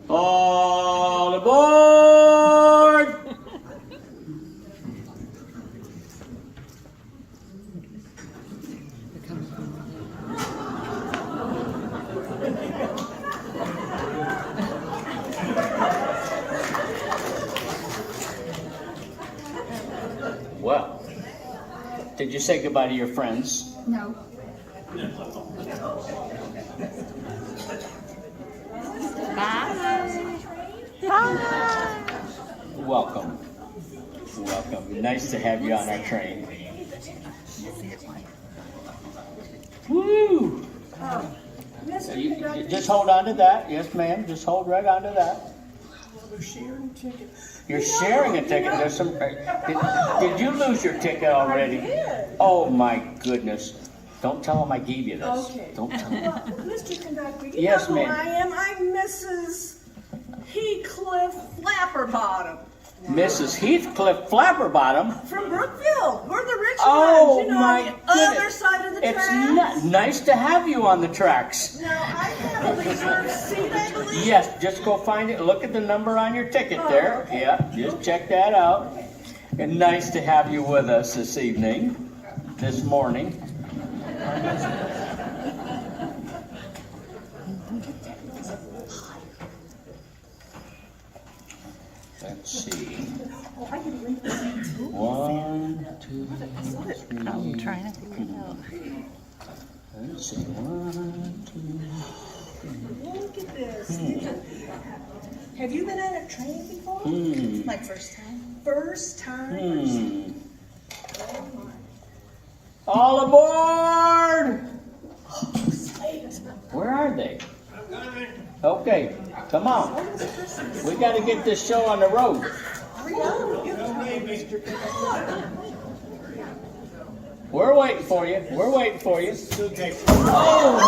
All aboard! Well, did you say goodbye to your friends? No. Bye. Bye. Welcome. Welcome. Nice to have you on our train. Woo! You just hold on to that. Yes, ma'am. Just hold right on to that. We're sharing tickets. You're sharing a ticket. There's some. Did you lose your ticket already? I did. Oh my goodness! Don't tell them I gave you this. Okay. Don't tell them. Well, Mr. Conductor, you Yes, know who ma'am. I am? I'm Mrs. Heathcliff Flapperbottom Mrs. Heathcliff Flapperbottom. from Brookville. We're the rich Oh ones, you know, my on the other goodness! side of the It's tracks. nice to have you on the tracks. Now, I have a reserved seat, I believe. Yes, just go find it. Look at the number on your ticket Oh, there. okay. Yeah, just check that out. And nice to have you with us this evening, this morning. Let's see. Oh, I can link the seat too. 1, 2, 3. I'm trying to figure it out. Let's see. 1, 2. Look at this. Have you been on a train before? My first time. First time? Oh, my. All aboard! Sweet. Where are they? Okay, come on. We got to get this show on the road. Hurry up. You tell me, Mr. Conductor. We're waiting for you. We're waiting for you. Oh,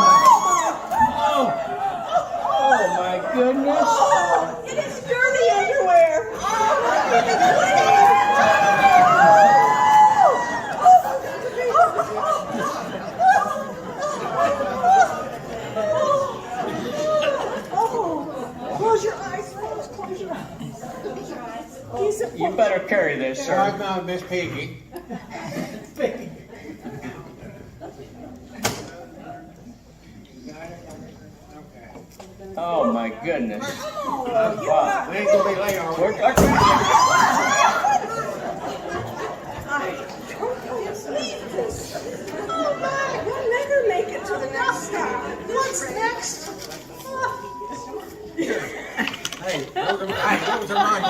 Oh my goodness. oh, it is dirty underwear. Oh, my goodness. Oh, close your eyes, Rose. Close your eyes. He's a You better carry this, Sorry sir. about Miss Piggy. Oh my goodness. Oh, Wow. We ain't gonna be late, are we? We're- I don't believe this. Oh my, we'll never make it to the next stop. What's next? Hey, what was her mind?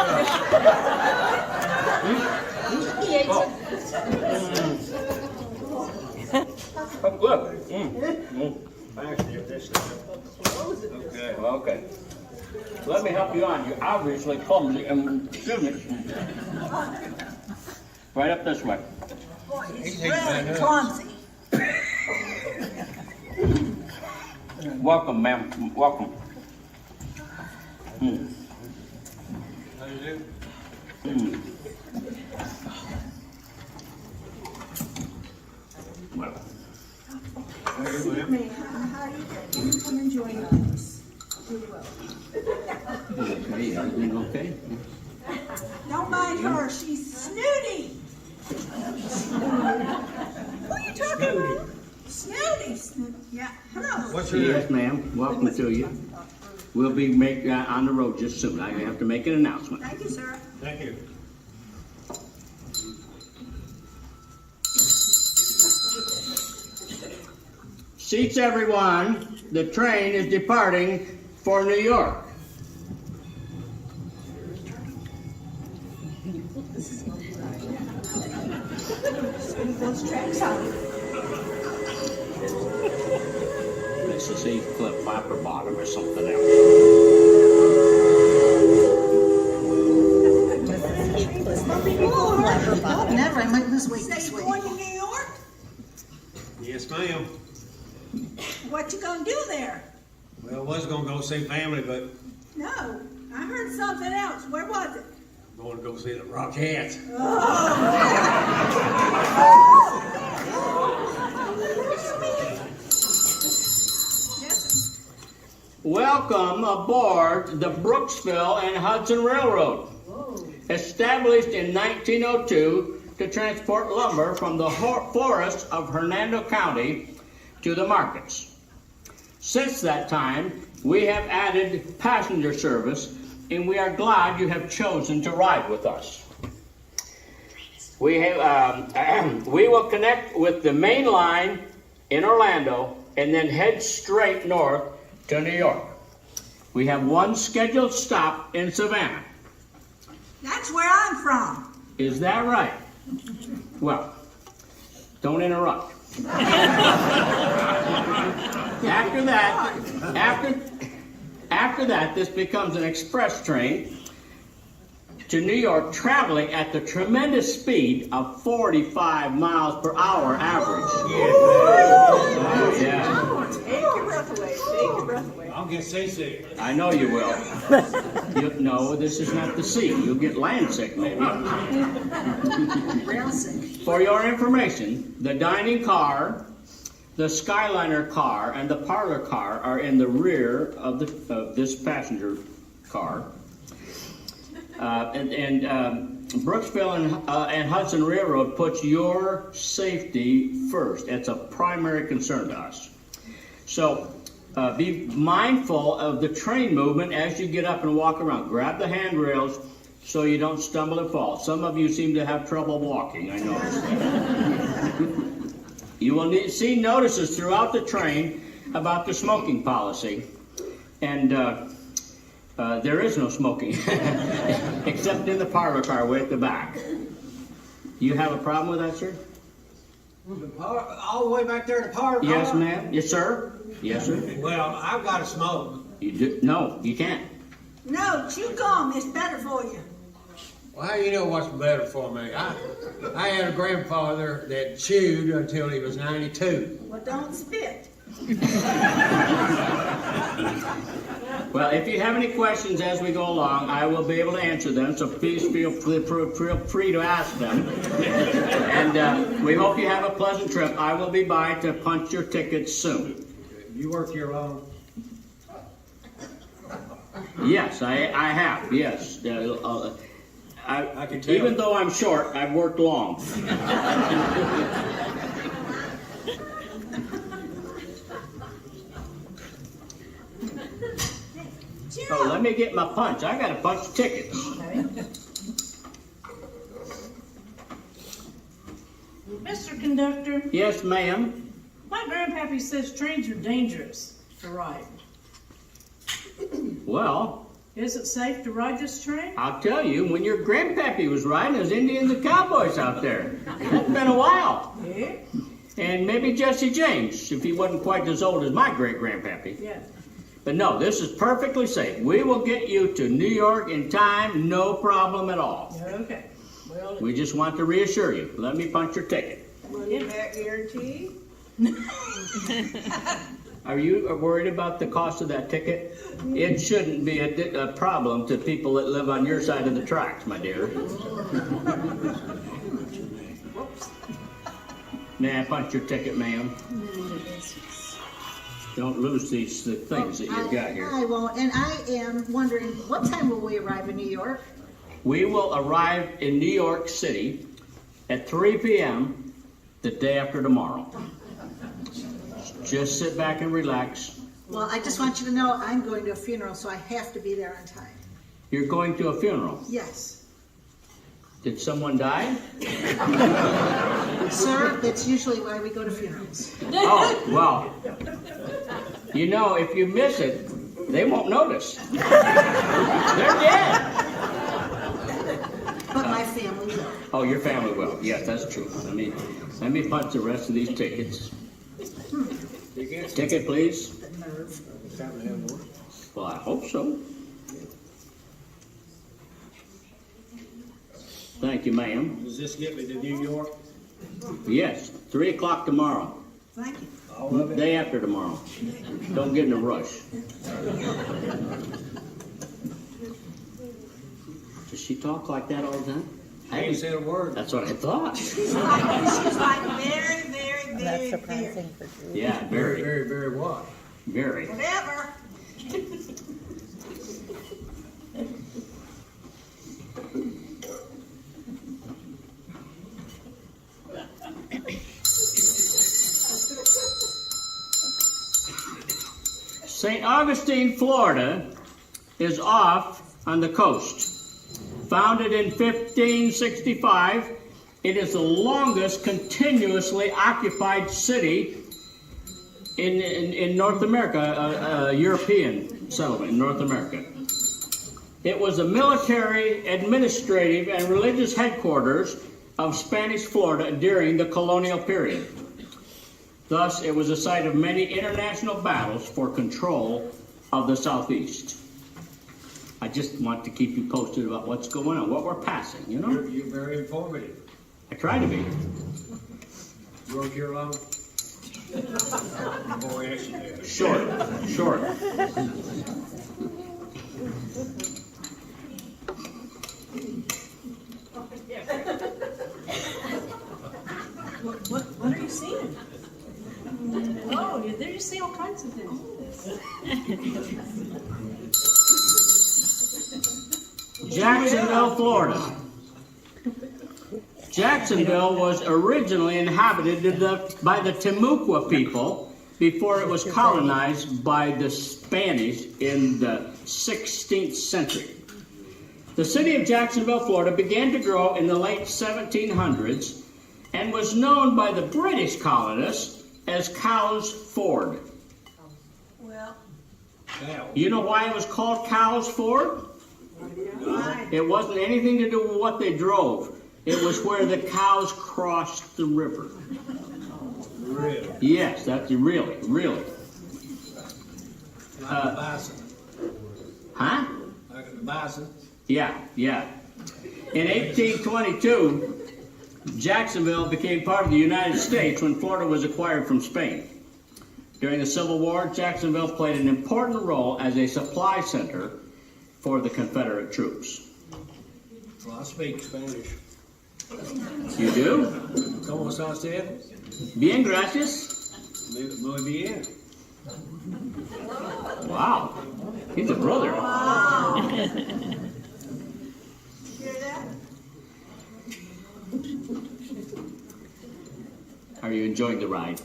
He ate some. Oh, good. Okay, okay. Let me help you on. You're obviously clumsy. Excuse me. Right up this way. Boy, he's He takes mine really up. clumsy. Welcome, ma'am. Welcome. How you do? Well, May how you doing? Come and join us. We will. okay, everything okay? Don't mind her, she's snooty. Who are you talking about? Snooty. Yeah, hello. What's her Yes, name? ma'am. Welcome to you. We'll be on the road just soon. I have to make an announcement. Thank you, sir. Thank you. Seats, everyone. The train is departing for New York. Those tracks out. This is Heathcliff Flapperbottom or something else. Never, I went this week. Say you going to New York? Yes, ma'am. What you gonna do there? Well, I was gonna go see family, but No, I heard something else. Where was it? Going to go see the Rockettes. Welcome aboard the Brooksville and Hudson Railroad. Established in 1902 to transport lumber from the forests of Hernando County to the markets. Since that time, we have added passenger service, and we are glad you have chosen to ride with us. We will connect with the main line in Orlando and then head straight north to New York. We have one scheduled stop in Savannah. That's where I'm from. Is that right? Well, don't interrupt. After that, this becomes an express train to New York, traveling at the tremendous speed of 45 miles per hour average. Yeah. Take your breath away. Take your breath away. I'll get seasick. I know you will. No, this is not the sea. You'll get land sick, maybe. Rail sick. For your information, the dining car, the Skyliner car, and the parlor car are in the rear of this passenger car. Brooksville and Hudson Railroad puts your safety first. It's a primary concern to us. So be mindful of the train movement as you get up and walk around. Grab the handrails so you don't stumble and fall. Some of you seem to have trouble walking, I noticed. You will see notices throughout the train about the smoking policy. And there is no smoking, except in the parlor car way at the back. You have a problem with that, sir? All the way back there to the park. Yes, ma'am. Yes, sir. Yes, sir. Well, I've got to smoke. You do? No, you can't. No, chew gum is better for you. Well, how you know what's better for me? I had a grandfather that chewed until he was 92. Well, don't spit. Well, if you have any questions as we go along, I will be able to answer them, so please feel free to ask them. And we hope you have a pleasant trip. I will be by to punch your tickets soon. You work here long? Yes, I have, yes. I can tell. Even though I'm short, I've worked long. So let me get my punch. I got to punch tickets. Mr. Conductor, Yes, ma'am. my grandpappy says trains are dangerous to ride. Well, Is it safe to ride this train? I'll tell you, when your grandpappy was riding, there's Indians and cowboys out there. It's been a while. Yeah. And maybe Jesse James, if he wasn't quite as old as my great-grandpappy. Yeah. But no, this is perfectly safe. We will get you to New York in time, no problem at all. Okay. Well, We just want to reassure you. Let me punch your ticket. Money back guarantee. Are you worried about the cost of that ticket? It shouldn't be a problem to people that live on your side of the tracks, my dear. May I punch your ticket, ma'am? Don't lose these things that you've got here. I won't, and I am wondering, what time will we arrive in New York? We will arrive in New York City at 3 p.m. the day after tomorrow. Just sit back and relax. Well, I just want you to know I'm going to a funeral, so I have to be there on time. You're going to a funeral. Yes. Did someone die? Sir, that's usually why we go to funerals. Oh, well. You know, if you miss it, they won't notice. They're dead. But my family will. Oh, your family will. Yes, that's true. Let me punch the rest of these tickets. Ticket, please. Well, I hope so. Thank you, ma'am. Does this get me to New York? Yes, 3 o'clock tomorrow. Thank you. All of it? Day after tomorrow. Don't get in a rush. Does she talk like that all the time? I ain't said a word. That's what I thought. She's like very, very, That's very, very, surprising for Drew. Yeah, Very, very, very, very what? very. whatever. St. Augustine, Florida, is off on the coast. Founded in 1565, it is the longest continuously occupied city in North America, a European settlement in North America. It was the military, administrative, and religious headquarters of Spanish Florida during the colonial period. Thus, it was a site of many international battles for control of the Southeast. I just want to keep you posted about what's going on, what we're passing, you know? You're very informative. I try to be. You work here long? Boy, yes, you do. Short. What are you seeing? Oh, there you see all kinds of things. Jacksonville, Florida. Jacksonville was originally inhabited by the Timucua people before it was colonized by the Spanish in the 16th century. The city of Jacksonville, Florida began to grow in the late 1700s and was known by the British colonists as Cowes Ford. Well, Now, You know why it was called Cowes Ford? why? It wasn't anything to do with what they drove. It was where the cows crossed the river. really, Yes, that's really. like the bison. Huh? Like the bison. Yeah. In 1822, Jacksonville became part of the United States when Florida was acquired from Spain. During the Civil War, Jacksonville played an important role as a supply center for the Confederate troops. Well, I speak Spanish. You do? ¿Cómo está usted? Bien, gracias. Muy bien. Wow. He's a brother. Hear that? Are you enjoying the ride?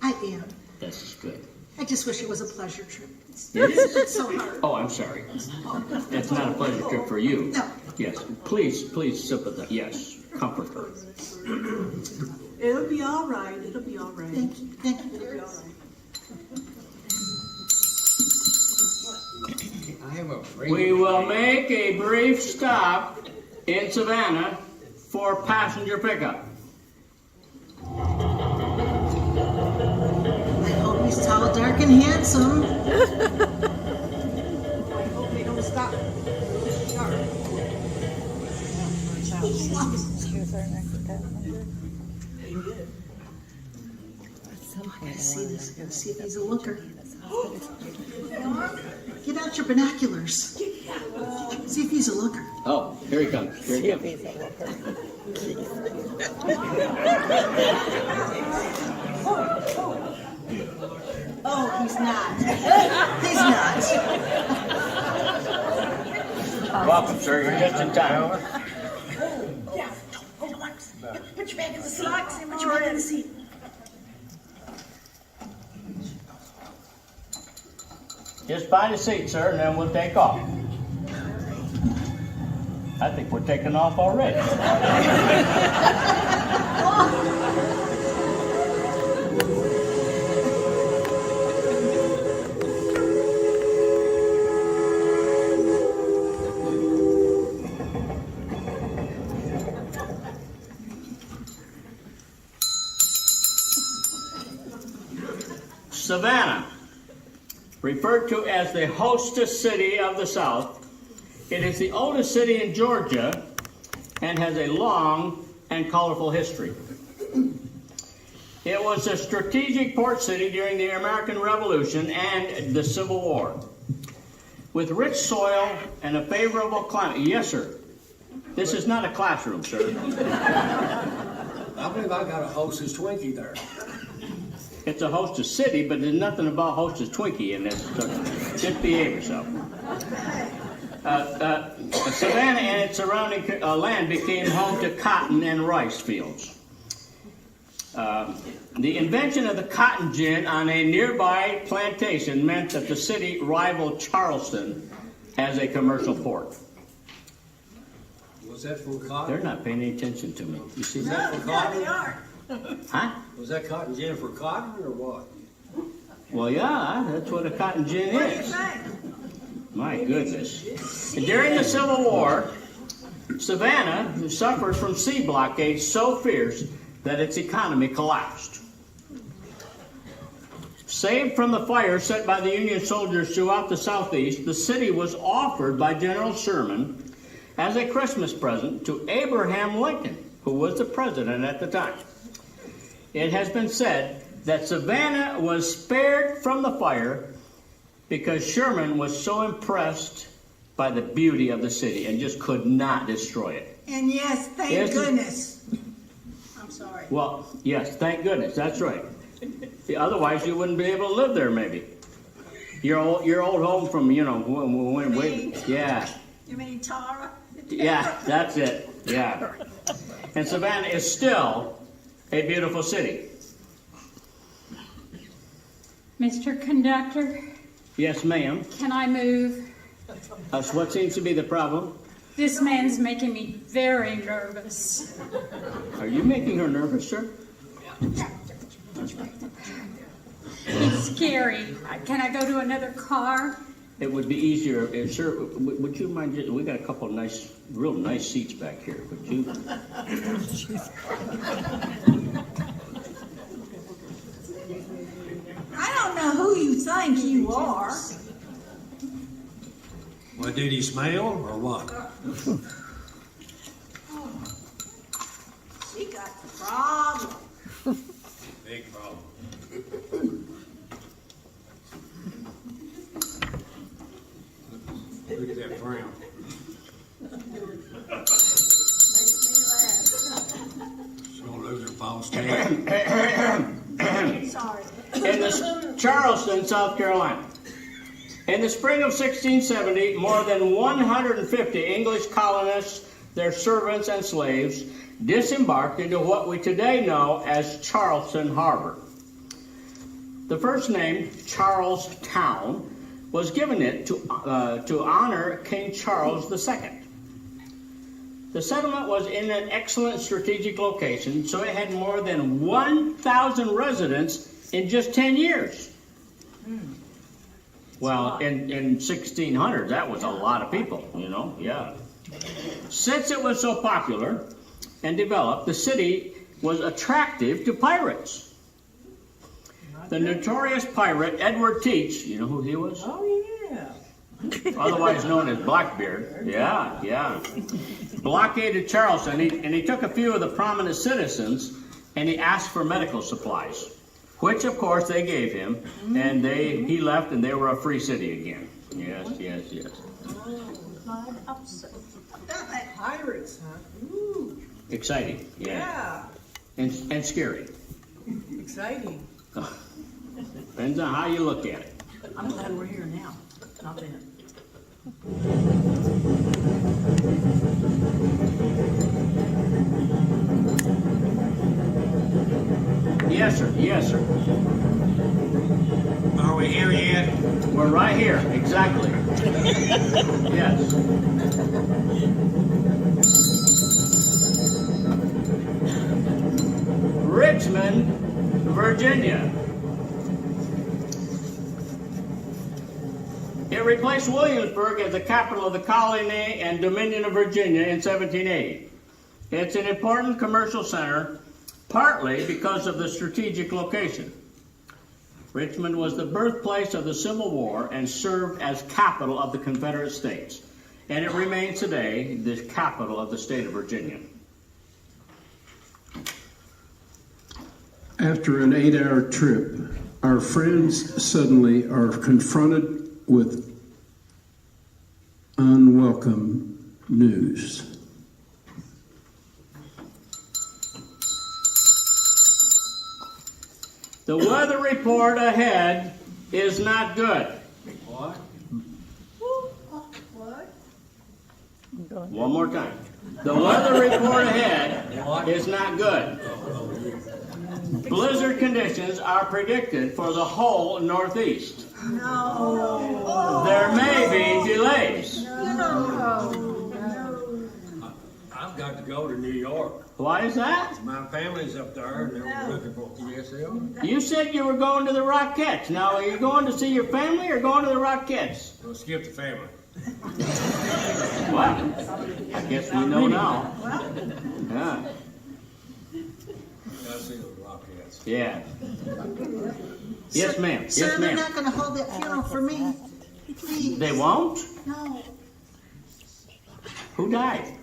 I am. That's good. I just wish it was a pleasure trip. It is? It's so hard. Oh, I'm sorry. That's not a pleasure trip for you. No. Yes. Please sympathize. Yes. Comfort her. It'll be all right. It'll be all right. Thank you. It'll be all right. I have a We will make a brief stop in Savannah for passenger pickup. I hope he's tall, dark, and handsome. I hope they don't stop. Sharp. Here's our next 1,000. I gotta see this. Gotta see if he's a looker. Get out your binoculars. See if he's a looker. Oh, here he comes. Here he comes. He's a looker. Oh, he's not. He's not. Welcome, sir. You're just in time. Yeah. Put your back in the seat. Put your back in the seat. Just find a seat, sir, and then we'll take off. I think we're taking off already. Savannah, referred to as the hostess city of the South, it is the oldest city in Georgia and has a long and colorful history. It was a strategic port city during the American Revolution and the Civil War. With rich soil and a favorable climate. Yes, sir. This is not a classroom, sir. I believe I got a Hostess Twinkie there. It's a Hostess City, but there's nothing about Hostess Twinkie in this. So just behave yourself. Savannah and its surrounding land became home to cotton and rice fields. The invention of the cotton gin on a nearby plantation meant that the city rivaled Charleston as a commercial port. Was that from cotton? They're not paying any attention to me. You see Was that? that for Yeah, cotton? they are. Huh? Was that cotton gin for cotton or what? Well, yeah, that's what a cotton gin What do you is. think? My goodness. During the Civil War, Savannah suffered from sea blockades so fierce that its economy collapsed. Saved from the fire set by the Union soldiers throughout the Southeast, the city was offered by General Sherman as a Christmas present to Abraham Lincoln, who was the president at the time. It has been said that Savannah was spared from the fire because Sherman was so impressed by the beauty of the city and just could not destroy it. And yes, thank Yes. goodness. I'm sorry. Well, yes, thank goodness, that's right. Otherwise, you wouldn't be able to live there, maybe. Your old home from, yeah, You mean Tara? yeah, that's it, yeah. And Savannah is still a beautiful city. Mr. Conductor, Yes, ma'am. can I move? What seems to be the problem? This man's making me very nervous. Are you making her nervous, sir? It's scary. Can I go to another car? It would be easier, sir, would you mind, we got a couple of real nice seats back here, would you? I don't know who you think you are. Well, did he smell or what? She got the problem. Big problem. Look at that frown. She's gonna lose her false teeth. Sorry. In Charleston, South Carolina. In the spring of 1670, more than 150 English colonists, their servants and slaves, disembarked into what we today know as Charleston Harbor. The first name, Charlestown, was given it to honor King Charles II. The settlement was in an excellent strategic location, so it had more than 1,000 residents in just 10 years. Well, in 1600, that was a lot of people, yeah. Since it was so popular and developed, the city was attractive to pirates. The notorious pirate Edward Teach, you know who he was? Oh, yeah. Otherwise known as Blackbeard. Yeah. Blockaded Charleston, and he took a few of the prominent citizens, and he asked for medical supplies, which of course they gave him, and he left, and they were a free city again. Yes. Pirates, huh? Ooh, Exciting, yeah. And scary. exciting. Depends on how you look at it. I'm glad we're here now, not then. Yes, sir. Are we here yet? We're right here, exactly. Yes. Richmond, Virginia. It replaced Williamsburg as the capital of the colony and Dominion of Virginia in 1780. It's an important commercial center, partly because of the strategic location. Richmond was the birthplace of the Civil War and served as capital of the Confederate States. And it remains today the capital of the state of Virginia. After an 8-hour trip, our friends suddenly are confronted with unwelcome news. The weather report ahead is not good. What? One more time. The weather report ahead is not good. Blizzard conditions are predicted for the whole Northeast. There may be delays. I've got to go to New York. Why is that? My family's up there and they're looking for ESL. You said you were going to the Rockettes. Now, are you going to see your family or going to the Rockettes? We'll skip the family. What? I guess we know now. Yeah. I'll see those Rockets. Yeah. Yes, ma'am. Sir, Yes, they're ma'am. not gonna hold that funeral for me. Please. They won't? No, Who died?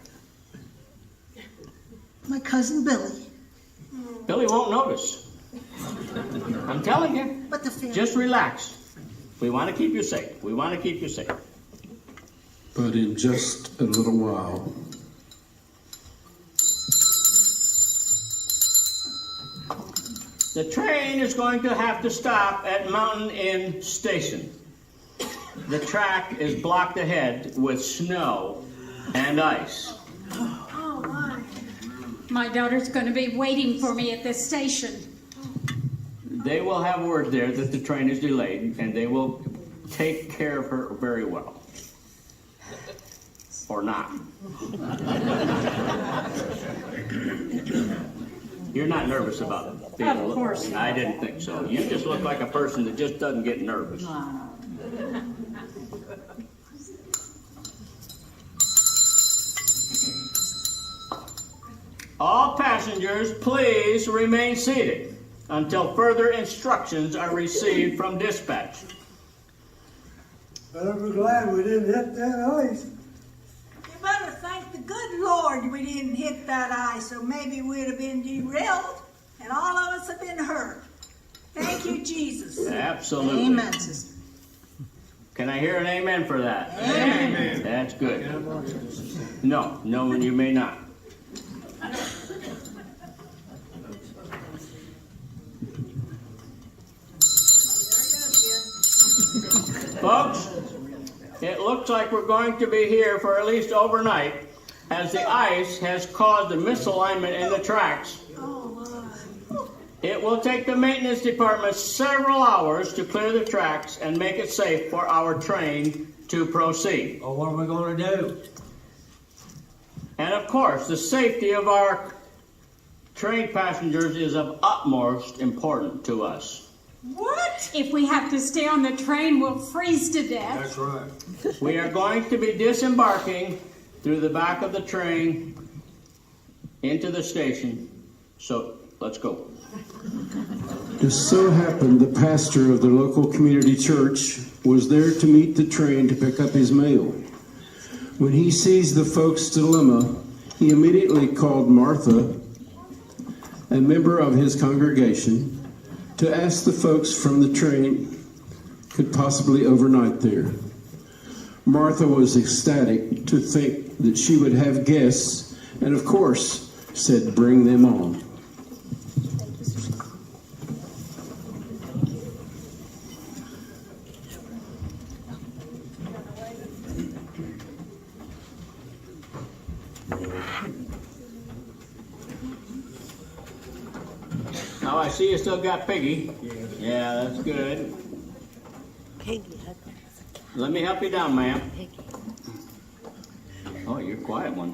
my cousin Billy. Billy won't notice. I'm telling you. But the family. Just relax. We want to keep you safe. We want to keep you safe. But in just a little while, The train is going to have to stop at Mountain Inn Station. The track is blocked ahead with snow and ice. My daughter's going to be waiting for me at this station. They will have word there that the train is delayed, and they will take care of her very well. Or not. You're not nervous about it. Of course not. I didn't think so. You just look like a person that just doesn't get nervous. All passengers, please remain seated until further instructions are received from dispatch. Better be glad we didn't hit that ice. You better thank the good Lord we didn't hit that ice, or maybe we'd have been derailed and all of us have been hurt. Thank you, Jesus. Absolutely. Amen, sister. Can I hear an amen for that? Amen. That's good. No, you may not. Folks, it looks like we're going to be here for at least overnight, as the ice has caused a misalignment in the tracks. It will take the maintenance department several hours to clear the tracks and make it safe for our train to proceed. Oh, what are we going to do? And of course, the safety of our train passengers is of utmost importance to us. What? If we have to stay on the train, we'll freeze to death. That's right. We are going to be disembarking through the back of the train into the station. So let's go. it so happened the pastor of the local community church was there to meet the train to pick up his mail. When he sees the folks' dilemma, he immediately called Martha, a member of his congregation, to ask the folks from the train could possibly overnight there. Martha was ecstatic to think that she would have guests, and of course said, "Bring them on." Now I see you still got Piggy. Yeah, that's good. Let me help you down, ma'am. Oh, you're a quiet one.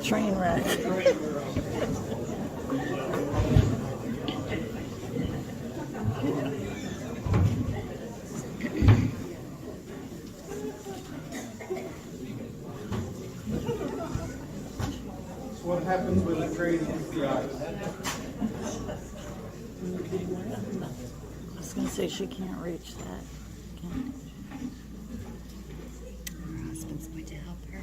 Train wreck. What happens when the train hits the ice? I was gonna say she can't reach that. Her husband's going to help her.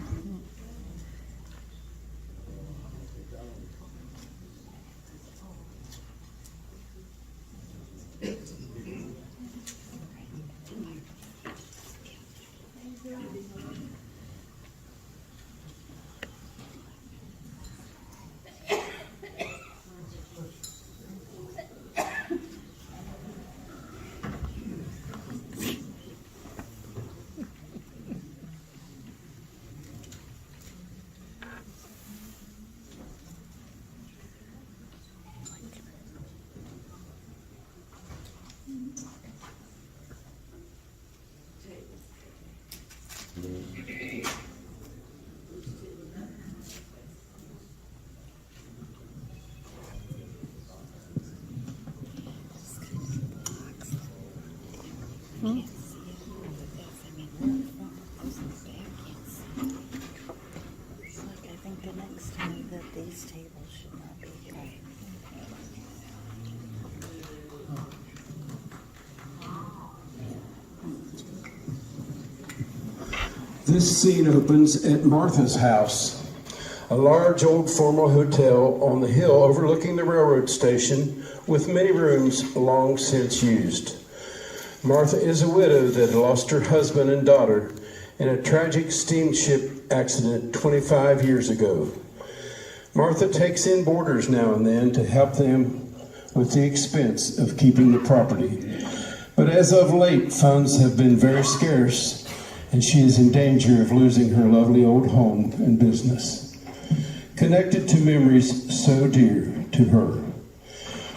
I think the next time that these tables should not be right. This scene opens at Martha's house, a large old formal hotel on the hill overlooking the railroad station with many rooms long since used. Martha is a widow that lost her husband and daughter in a tragic steamship accident 25 years ago. Martha takes in boarders now and then to help them with the expense of keeping the property. But as of late, funds have been very scarce, and she is in danger of losing her lovely old home and business, connected to memories so dear to her.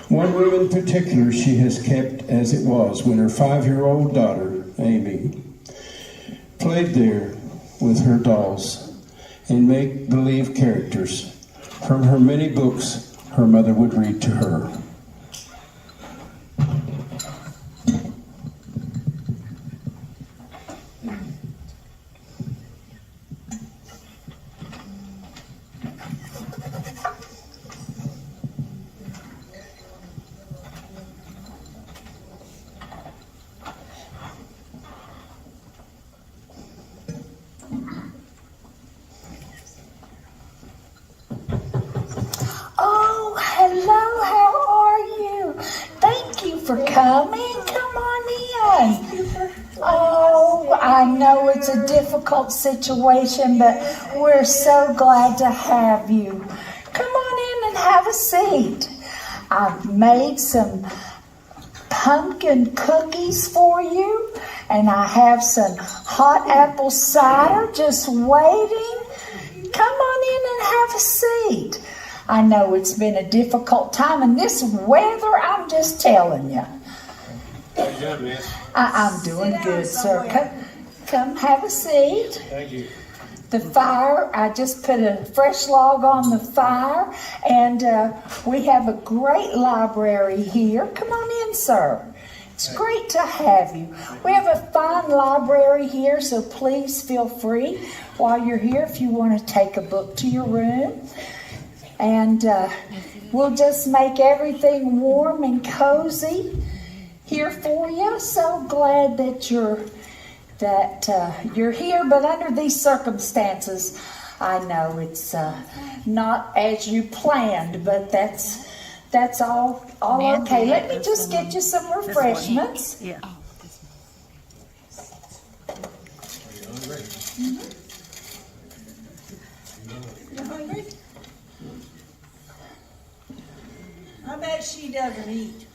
One room in particular she has kept as it was when her 5-year-old daughter, Amy, played there with her dolls and make-believe characters from her many books her mother would read to her. Oh, hello, how are you? Thank you for coming. Come on in. Oh, I know it's a difficult situation, but we're so glad to have you. Come on in and have a seat. I've made some pumpkin cookies for you, and I have some hot apple cider just waiting. Come on in and have a seat. I know it's been a difficult time, and this weather, I'm just telling you. How you doing, miss? I'm doing good, sir. Come have a seat. Thank you. The fire, I just put a fresh log on the fire, and we have a great library here. Come on in, sir. It's great to have you. We have a fine library here, so please feel free while you're here if you want to take a book to your room. And we'll just make everything warm and cozy here for you. So glad that you're here, but under these circumstances, I know it's not as you planned, but that's all okay. Let me just get you some refreshments. Yeah. You hungry? I bet she doesn't eat.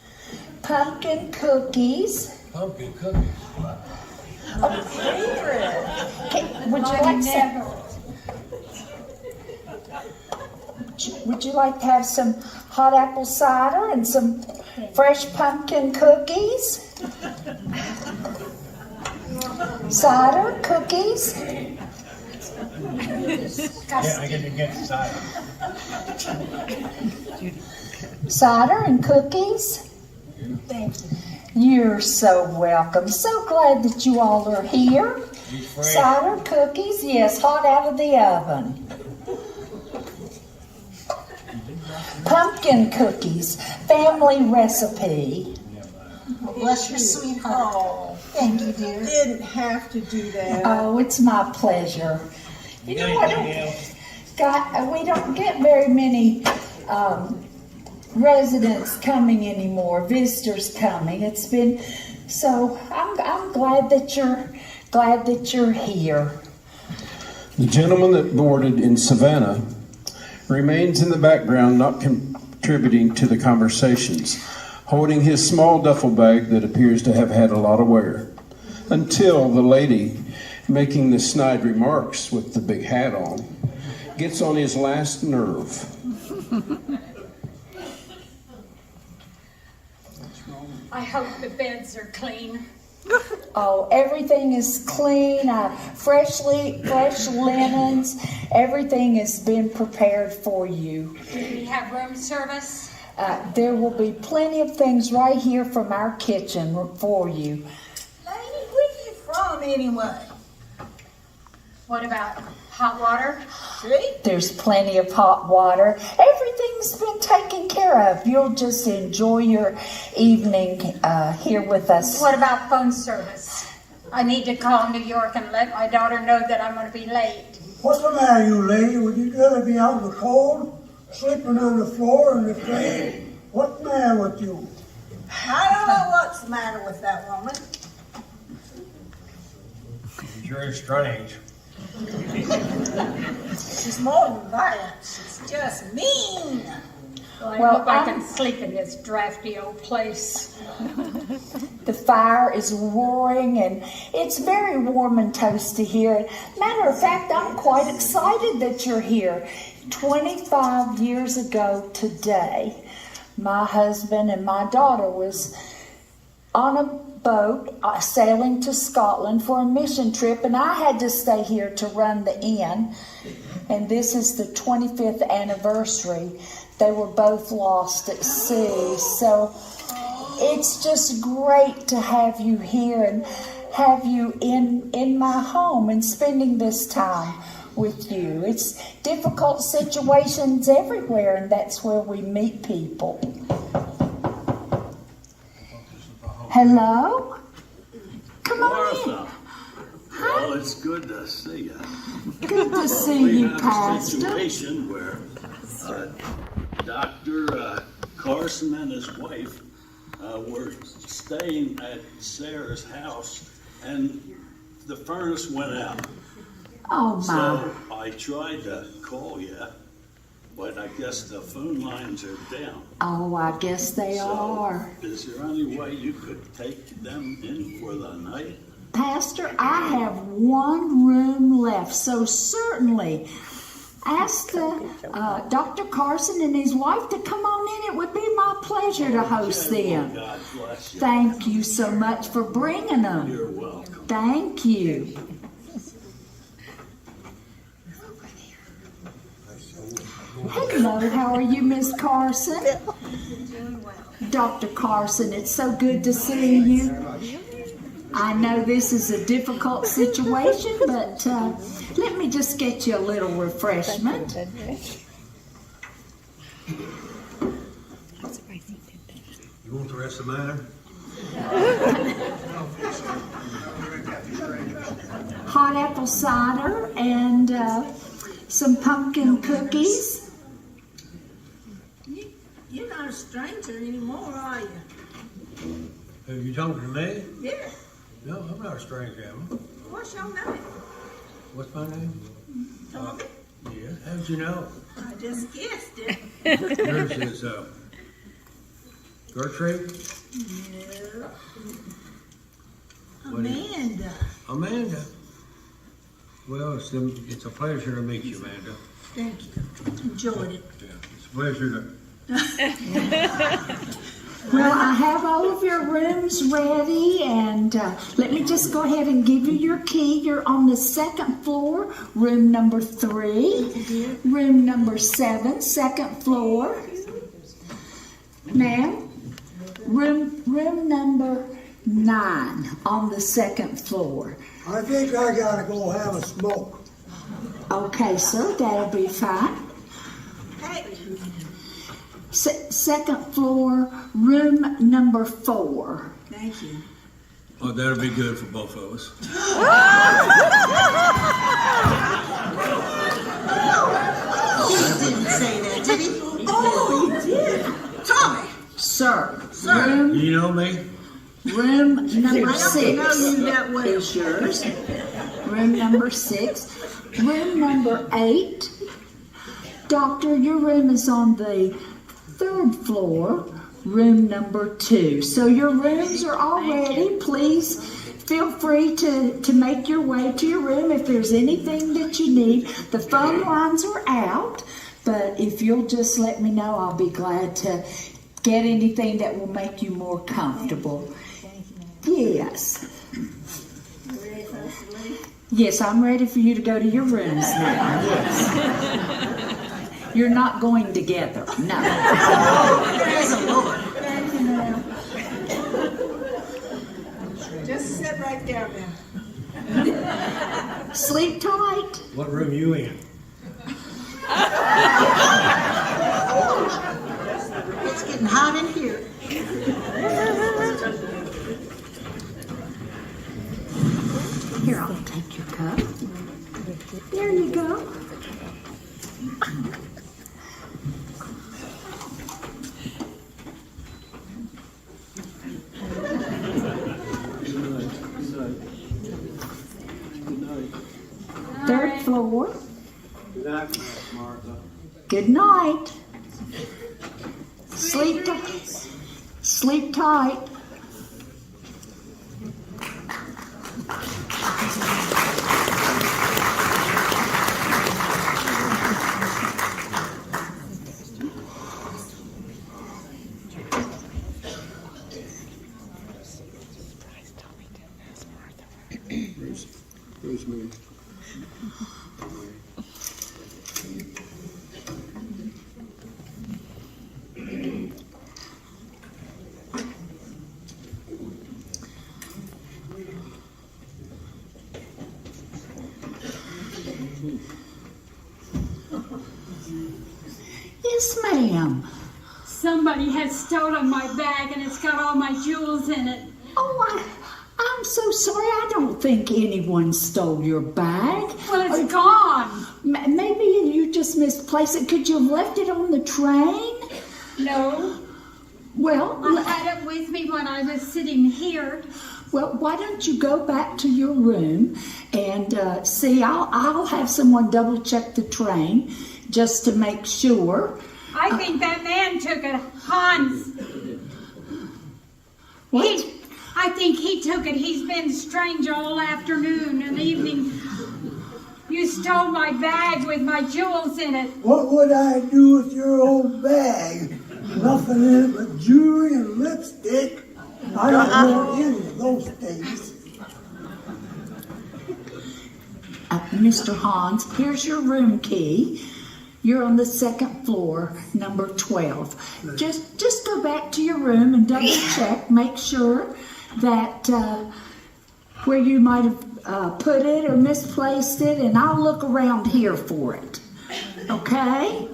Pumpkin cookies. Pumpkin cookies. Would you like some? Would you like to have some hot apple cider and some fresh pumpkin cookies? Cider, cookies? Yeah, I get to get cider. Cider and cookies? You're so welcome. So glad that you all are here. Cider, cookies, yes, hot out of the oven. Pumpkin cookies, family recipe. Bless your sweetheart. Oh, Thank you, dear. didn't have to do that. Oh, it's my pleasure. You know what? We don't get very many residents coming anymore, visitors coming. It's been so. I'm glad that you're here. The gentleman that boarded in Savannah remains in the background, not contributing to the conversations, holding his small duffel bag that appears to have had a lot of wear, until the lady making the snide remarks with the big hat on gets on his last nerve. I hope the beds are clean. Oh, everything is clean, fresh linens. Everything has been prepared for you. Do we have room service? There will be plenty of things right here from our kitchen for you. Lady, where you from anyway? What about hot water? See? There's plenty of hot water. Everything's been taken care of. You'll just enjoy your evening here with us. What about phone service? I need to call New York and let my daughter know that I'm going to be late. What's the matter, you lady? Would you rather be out in the cold, sleeping on the floor in the train? What's the matter with you? I don't know what's the matter with that woman. Sure is strange. She's more than that. She's just mean. I hope I can sleep in this drafty old place. The fire is roaring and it's very warm and toasty here. Matter of fact, I'm quite excited that you're here. 25 years ago today, my husband and my daughter was on a boat sailing to Scotland for a mission trip, and I had to stay here to run the inn. And this is the 25th anniversary. They were both lost at sea. So it's just great to have you here and have you in my home and spending this time with you. It's difficult situations everywhere, and that's where we meet people. Hello? Come on in. Well, it's good to see you. Good to see you, We have a Pastor. situation where Dr. Carson and his wife were staying at Sarah's house, and the furnace went out. Oh, my. So I tried to call you, but I guess the phone lines are down. Oh, I guess they are. Is there any way you could take them in for the night? Pastor, I have one room left, so certainly ask Dr. Carson and his wife to come on in. It would be my pleasure to host them. God bless you. Thank you so much for bringing them. You're welcome. Thank you. Hello, how are you, Miss Carson? Dr. Carson, it's so good to see you. I know this is a difficult situation, but let me just get you a little refreshment. You want the rest of the matter? Hot apple cider and some pumpkin cookies. You're not a stranger anymore, are you? Are you talking to me? Yeah. No, I'm not a stranger, am I? What's your name? What's my name? Tommy? Yeah, how'd you know? I just guessed it. Yours is Gertrude? No. Amanda. Amanda. Well, it's a pleasure to meet you, Amanda. Thank you. Enjoyed it. Yeah, it's a pleasure to. Well, I have all of your rooms ready, and let me just go ahead and give you your key. You're on the second floor, room number 3, room number 7, second floor. Ma'am, room number 9 on the second floor. I think I gotta go have a smoke. Okay, sir, that'll be fine. Hey, Second floor, room number 4. thank you. Oh, that'll be good for both of us. He didn't say that, did he? Oh, he did. Tommy. Sir, You know me? room number I 6 don't know you that well. is yours. Room number 6. Room number 8. Doctor, your room is on the 3rd floor, room number 2. So your rooms are all ready. Please feel free to make your way to your room if there's anything that you need. The phone lines are out, but if you'll just let me know, I'll be glad to get anything that will make you more comfortable. Yes. Yes, I'm ready for you to go to your rooms now. Yes. You're not going together. No. Praise the Lord. Just sit right there, then. Sleep tight. What room you in? It's getting hot in here. Here, I'll take your cup. There you go. Third floor. Good night, Martha. Good night. Sleep tight. Sleep tight. Rosemary. Yes, ma'am. Somebody has stolen my bag and it's got all my jewels in it. Oh, I'm so sorry. I don't think anyone stole your bag. Well, it's gone. Maybe you just misplaced it. Could you have left it on the train? No, Well, I had it with me when I was sitting here. well, why don't you go back to your room and see? I'll have someone double check the train just to make sure. I think that man took it, Hans. What? I think he took it. He's been strange all afternoon and evening. You stole my bag with my jewels in it. What would I do with your old bag? Nothing in it but jewelry and lipstick. I don't know any of those things. Mr. Hans, here's your room key. You're on the second floor, number 12. Just go back to your room and double check, make sure that where you might have put it or misplaced it, and I'll look around here for it. Okay?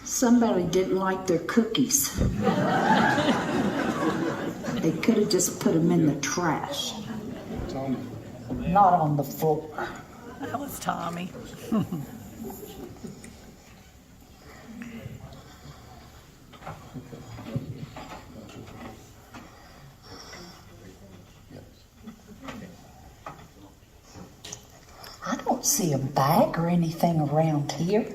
Somebody didn't like their cookies. They could have just put them in the trash. Tommy. Not on the floor. That was Tommy. I don't see a bag or anything around here.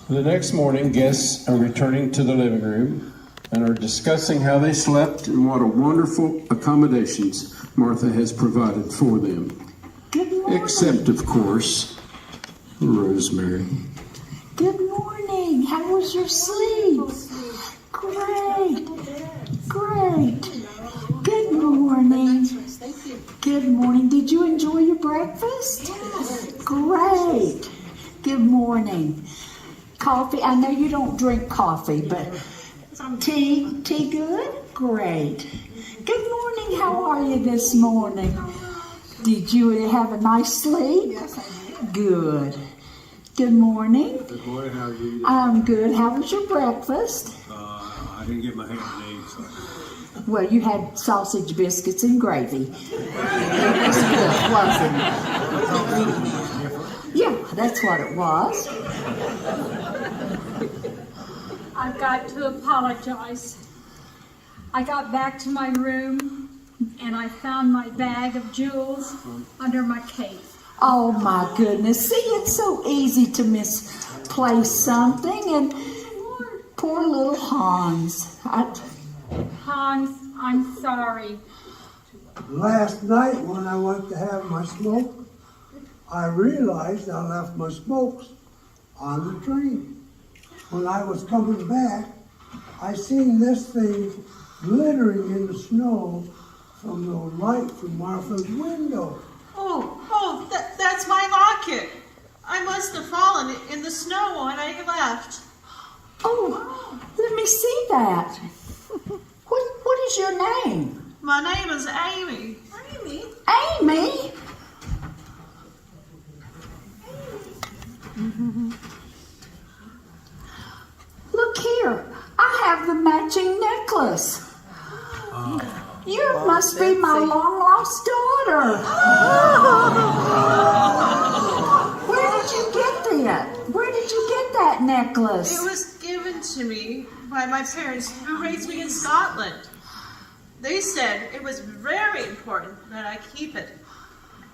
The next morning, guests are returning to the living room and are discussing how they slept and what a wonderful accommodations Martha has provided for them. Good morning. Except, of course, Rosemary. Good morning. How was your sleep? Great. Great. Good morning. Good morning. Did you enjoy your breakfast? Great. Good morning. Coffee. I know you don't drink coffee, but tea good? Great. Good morning. How are you this morning? Did you have a nice sleep? Yes, I did. Good. Good morning. Good morning, how are you? I'm good. How was your breakfast? I didn't get my ham and eggs. So. Well, you had sausage biscuits and gravy. It was good, wasn't it? Yeah, that's what it was. I've got to apologize. I got back to my room and I found my bag of jewels under my cape. Oh my goodness. See, it's so easy to misplace something, and poor little Hans. Hans, I'm sorry. Last night when I went to have my smoke, I realized I left my smokes on the train. When I was coming back, I seen this thing glittering in the snow from the light from Martha's window. That's my locket. I must have fallen in the snow when I left. Oh, let me see that. What is your name? My name is Amy. Amy? Amy? Look here, I have the matching necklace. You must be my long-lost daughter. Where did you get that? Where did you get that necklace? It was given to me by my parents who raised me in Scotland. They said it was very important that I keep it,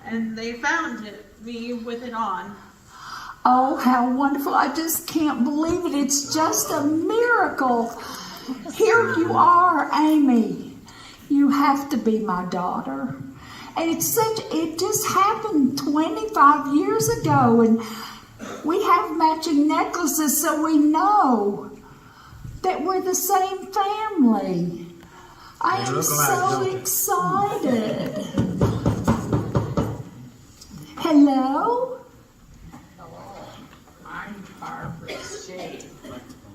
and they found me with it on. Oh, how wonderful. I just can't believe it. It's just a miracle. Here you are, Amy. You have to be my daughter. And it just happened 25 years ago, and we have matching necklaces, so we know that we're the same family. I am so excited. Hello? I'm Barbara Shea,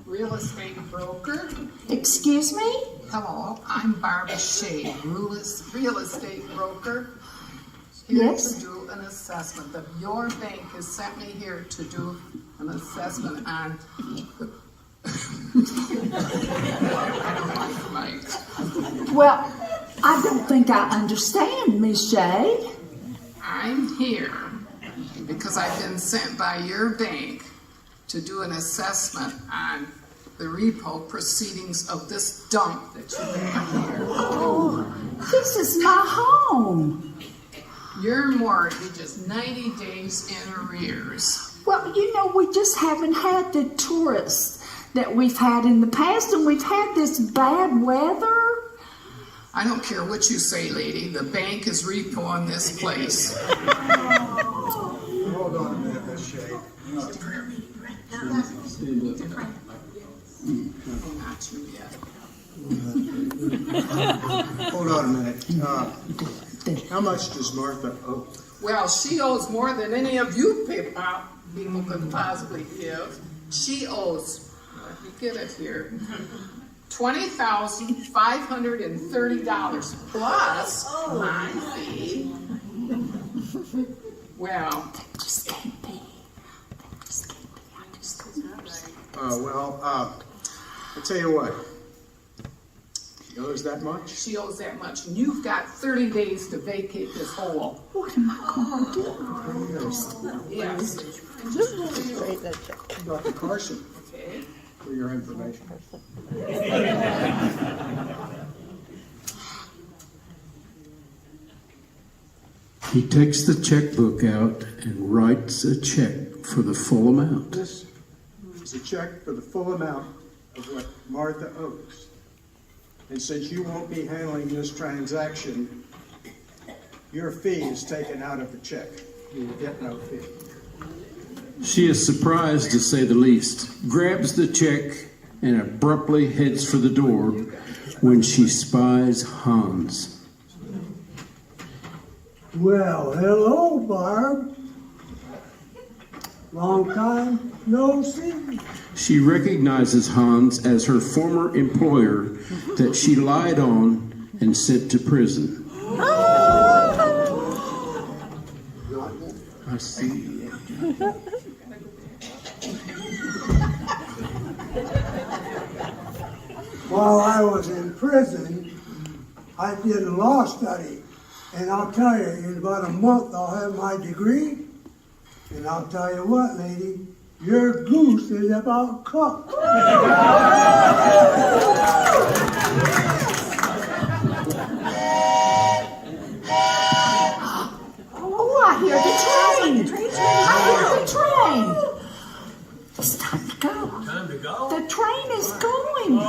real estate broker. Excuse me? Hello, I'm Barbara Shea, real estate broker. Here Yes. to do an assessment. Your bank has sent me here to do an assessment on. I don't like the mic. Well, I don't think I understand, Miss Shea. I'm here because I've been sent by your bank to do an assessment on the repo proceedings of this dump that you have here. Oh, this is my home. Your mortgage is 90 days in arrears. Well, you know, we just haven't had the tourists that we've had in the past, and we've had this bad weather. I don't care what you say, lady. The bank is repoing this place. Hold on a minute, Miss Shea. Not you yet. Hold on a minute. How much does Martha owe? Well, she owes more than any of you people could possibly give. She owes, let me get it here, $20,530 plus my fee. Well, Just can't be. I just don't understand. I'll tell you what. She owes that much? she owes that much, and you've got 30 days to vacate this hole. What am I going to do? Yes. Dr. Carson, Okay. for your information. He takes the checkbook out and writes a check for the full amount. This is a check for the full amount of what Martha owes. And since you won't be handling this transaction, your fee is taken out of the check. You will get no fee. She is surprised, to say the least, grabs the check, and abruptly heads for the door when she spies Hans. Well, hello, Barb. Long time no see. She recognizes Hans as her former employer that she lied on and sent to prison. I see. While I was in prison, I did a law study. And I'll tell you, in about a month, I'll have my degree. And I'll tell you what, lady, your goose is about cooked. Oh, I hear the train. I hear the train. It's time to go. Time to go? The train is going.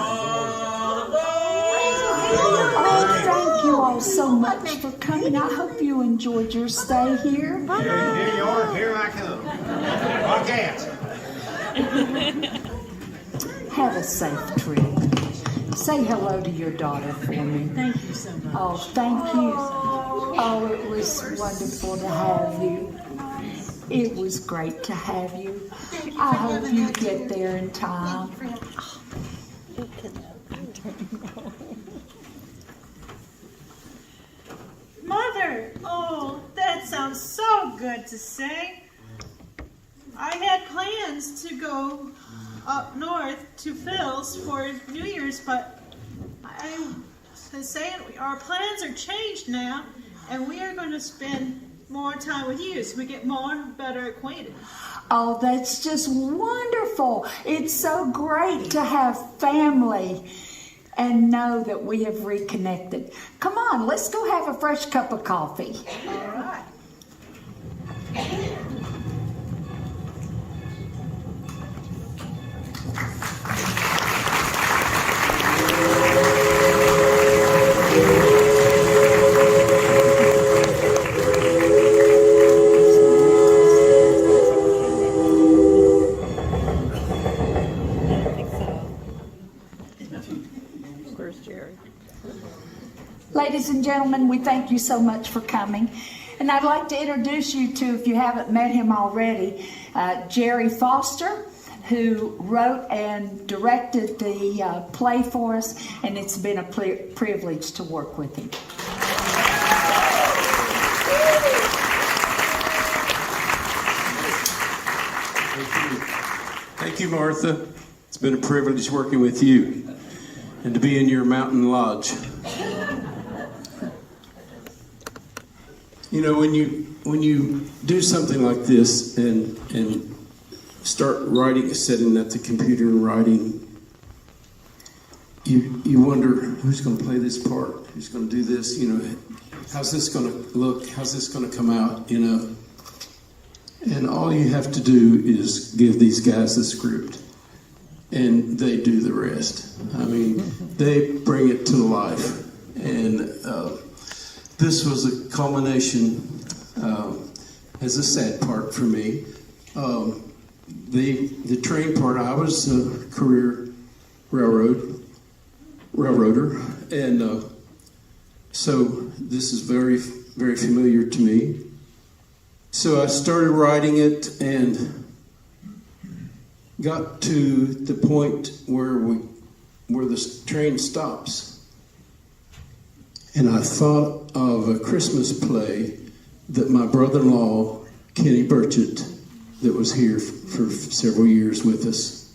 Oh, thank you all so much for coming. I hope you enjoyed your stay here. Here you are. Here I come. Podcast. Have a safe trip. Say hello to your daughter for me. Thank you so much. Oh, thank you. Oh, it was wonderful to have you. It was great to have you. I hope you get there in time. Mother, oh, that sounds so good to say. I had plans to go up north to Phil's for New Year's, but I was saying our plans are changed now, and we are going to spend more time with you so we get more and better acquainted. Oh, that's just wonderful. It's so great to have family and know that we have reconnected. Come on, let's go have a fresh cup of coffee. All right. Ladies and gentlemen, we thank you so much for coming. And I'd like to introduce you to, if you haven't met him already, Jerry Foster, who wrote and directed the play for us, and it's been a privilege to work with him. Thank you, Martha. It's been a privilege working with you and to be in your mountain lodge. You know, when you do something like this and start writing, sitting at the computer and writing, you wonder who's going to play this part, who's going to do this. You know, how's this going to look? How's this going to come out? You know, and all you have to do is give these guys the script, and they do the rest. I mean, they bring it to life, and this was a culmination, as a sad part for me. The train part, I was a career railroader, and so this is very, very familiar to me. So I started writing it and got to the point where the train stops. And I thought of a Christmas play that my brother-in-law, Kenny Burchett, that was here for several years with us,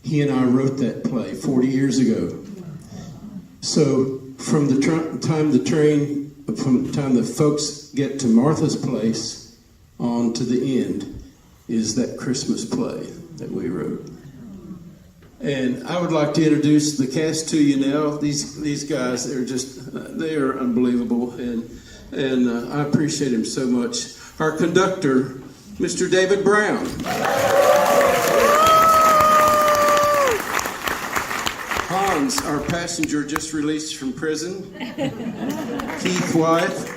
he and I wrote that play 40 years ago. So from the time the folks get to Martha's place on to the end is that Christmas play that we wrote. And I would like to introduce the cast to you now. These guys, they are unbelievable, and I appreciate them so much. Our conductor, Mr. David Brown. And our passenger just released from prison, Keith Wyeth.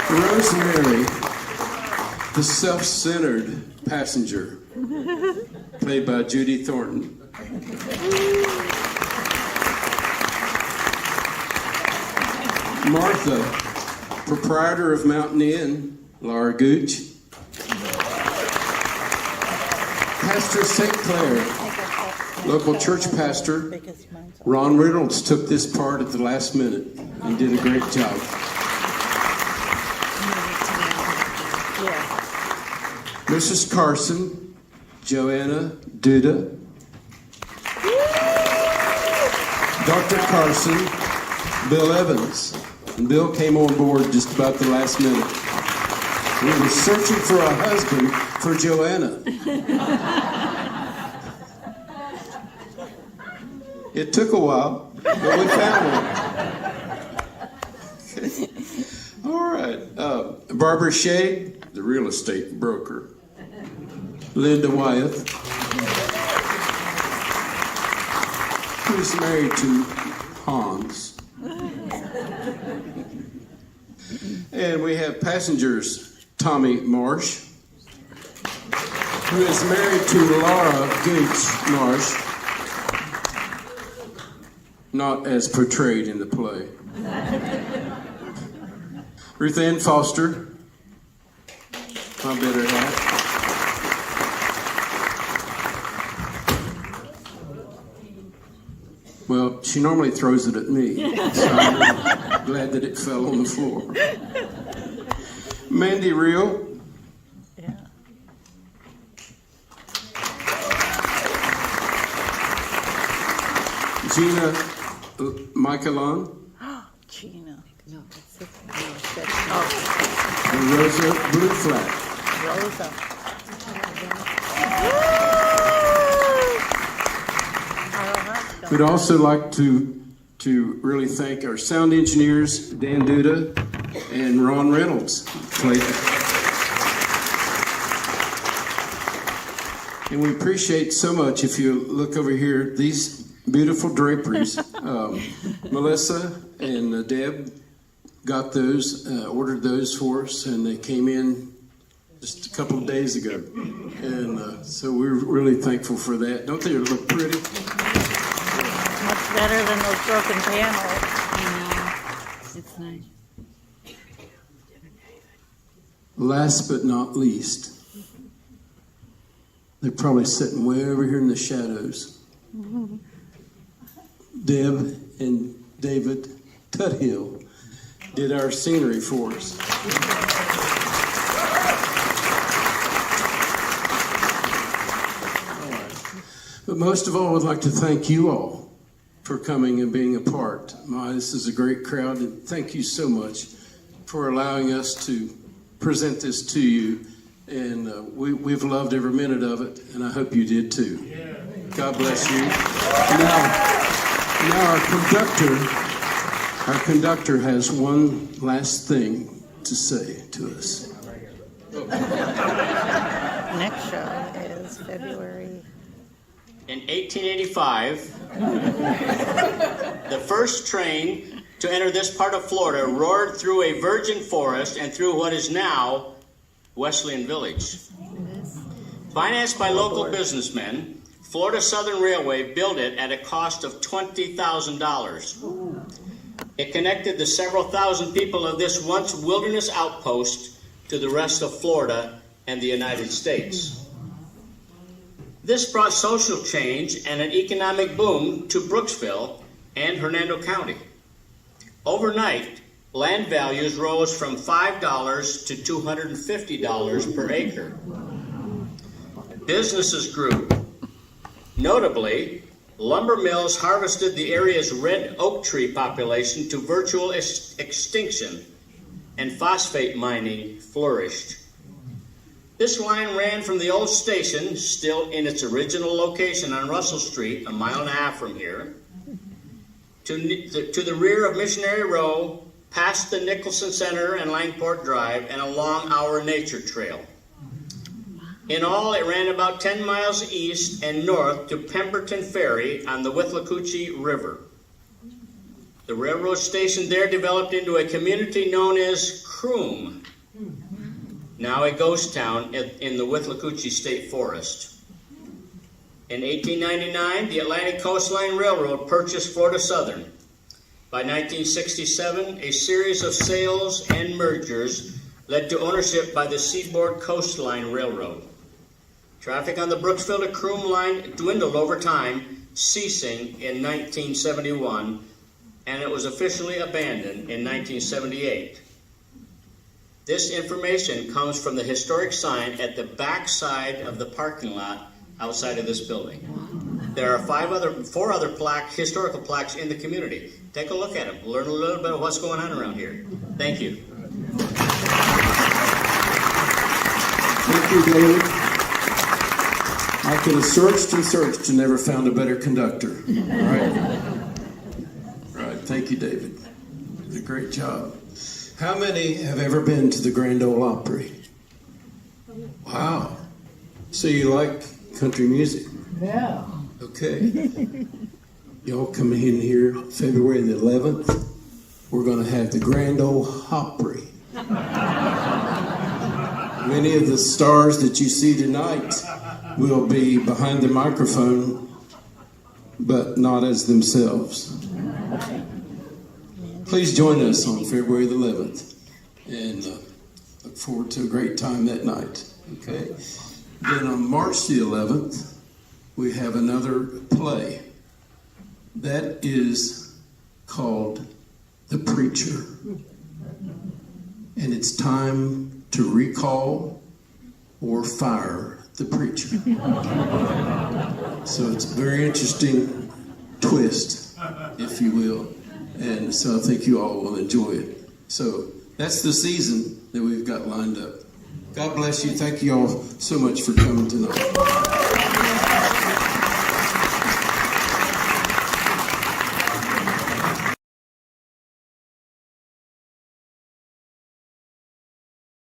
Rosemary, the self-centered passenger, played by Judy Thornton. Martha, proprietor of Mountain Inn, Laura Gooch. Pastor St. Clair, local church pastor, Ron Reynolds took this part at the last minute and did a great job. Mrs. Carson, Joanna Duda. Dr. Carson, Bill Evans. And Bill came on board just about the last minute. We were searching for a husband for Joanna. It took a while, but we found one. Okay. All right. Barbara Shea, the real estate broker. Linda Wyeth, who's married to Hans. And we have passengers, Tommy Marsh, who is married to Laura Gooch Marsh, not as portrayed in the play. Ruth Ann Foster, my better half. Well, she normally throws it at me, so I'm glad that it fell on the floor. Mandy Reel. Yeah. Gina Michaelon. Gina. No, that's it. And Rosa Blueflat. Rosa. We'd also like to really thank our sound engineers, Dan Duda and Ron Reynolds. And we appreciate so much, if you look over here, these beautiful draperies. Melissa and Deb got those, ordered those for us, and they came in just a couple of days ago. And so we're really thankful for that. Don't they look pretty? Much better than those broken panels. It's nice. Last but not least, they're probably sitting way over here in the shadows. Deb and David Tuthill did our scenery for us. But most of all, I'd like to thank you all for coming and being a part. This is a great crowd, and thank you so much for allowing us to present this to you. And we've loved every minute of it, and I hope you did too. God bless you. Now our conductor has one last thing to say to us. Next show is February. In 1885, the first train to enter this part of Florida roared through a virgin forest and through what is now Wesleyan Village. Financed by local businessmen, Florida Southern Railway built it at a cost of $20,000. It connected the several thousand people of this once wilderness outpost to the rest of Florida and the United States. This brought social change and an economic boom to Brooksville and Hernando County. Overnight, land values rose from $5 to $250 per acre. Businesses grew. Notably, lumber mills harvested the area's red oak tree population to virtual extinction, and phosphate mining flourished. This line ran from the old station, still in its original location on Russell Street, a mile and a half from here, to the rear of Missionary Row, past the Nicholson Center and Langport Drive, and along our nature trail. In all, it ran about 10 miles east and north to Pemberton Ferry on the Withlacoochee River. The railroad station there developed into a community known as Croom, now a ghost town in the Withlacoochee State Forest. In 1899, the Atlantic Coastline Railroad purchased Florida Southern. By 1967, a series of sales and mergers led to ownership by the Seaboard Coastline Railroad. Traffic on the Brooksville to Croom line dwindled over time, ceasing in 1971, and it was officially abandoned in 1978. This information comes from the historic sign at the back side of the parking lot outside of this building. There are four other historical plaques in the community. Take a look at them. Learn a little bit of what's going on around here. Thank you. Thank you, David. I could have searched and searched and never found a better conductor. All right. Thank you, David. You did a great job. How many have ever been to the Grand Ole Opry? Wow. So you like country music? Yeah. Okay. Y'all come in here February the 11th. We're going to have the Grand Ole Opry. Many of the stars that you see tonight will be behind the microphone, but not as themselves. Please join us on February the 11th, and look forward to a great time that night. Okay. Then on March the 11th, we have another play. That is called The Preacher. And it's time to recall or fire the preacher. So it's a very interesting twist, if you will. And so I think you all will enjoy it. So that's the season that we've got lined up. God bless you. Thank you all so much for coming tonight.